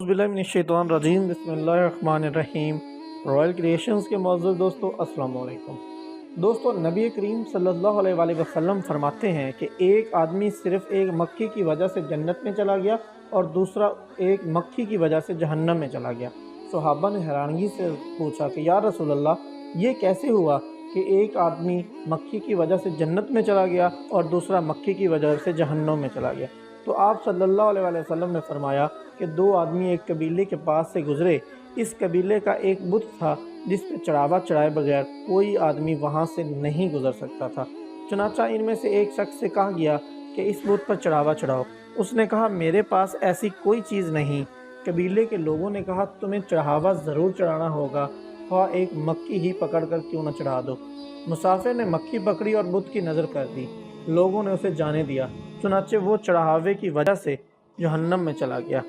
औज़ुबिल्लाहिमिनश्शैतानिर्रजीम बिस्मिल्लाहिर्रहमानिर्रहीम। Royal creations के मौजूद दोस्तों, अस्सलाम वालेकुम। दोस्तों, नबी करीम सल्लल्लाहु अलैहि वसल्लम फरमाते हैं कि एक आदमी सिर्फ़ एक मक्खी की वजह से जन्नत में चला गया और दूसरा एक मक्खी की वजह से जहन्नम में चला गया। सहाबा ने हैरानगी से पूछा कि या रसूल अल्लाह, ये कैसे हुआ कि एक आदमी मक्खी की वजह से जन्नत में चला गया और दूसरा मक्खी की वजह से जहन्नम में चला गया? तो आप सल्लल्लाहु अलैहि वसल्लम ने फरमाया कि दो आदमी एक कबीले के पास से गुजरे। इस कबीले का एक बुत था जिस पे चढ़ावा चढ़ाए बगैर कोई आदमी वहाँ से नहीं गुजर सकता था। चुनाचा इनमें से एक शख्स से कहा गया कि इस बुत पर चढ़ावा चढ़ाओ। उसने कहा, मेरे पास ऐसी कोई चीज़ नहीं। कबीले के लोगों ने कहा, तुम्हें चढ़ावा ज़रूर चढ़ाना होगा, ख्वाह एक मक्खी ही पकड़ कर क्यों न चढ़ा दो। मुसाफिर ने मक्खी पकड़ी और बुत की नज़र कर दी। लोगों ने उसे जाने दिया। चुनाचे वो चढ़ावे की वजह से जहन्नम में चला गया,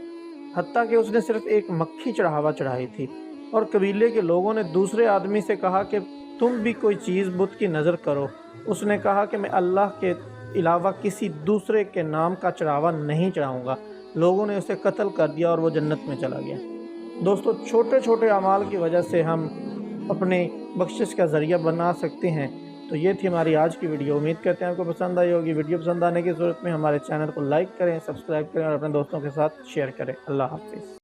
हत्ता कि उसने सिर्फ एक मक्खी चढ़ावा चढ़ाई थी। और कबीले के लोगों ने दूसरे आदमी से कहा कि तुम भी कोई चीज़ बुत की नज़र करो। उसने कहा कि मैं अल्लाह के अलावा किसी दूसरे के नाम का चढ़ावा नहीं चढ़ाऊँगा। लोगों ने उसे कत्ल कर दिया और वो जन्नत में चला गया। दोस्तों, छोटे छोटे अमाल की वजह से हम अपने बख्शिश का ज़रिया बना सकते हैं। तो ये थी हमारी आज की वीडियो। उम्मीद करते हैं आपको पसंद आई होगी। वीडियो पसंद आने की सूरत में हमारे चैनल को लाइक करें, सब्सक्राइब करें और अपने दोस्तों के साथ शेयर करें। अल्लाह हाफ़िज़।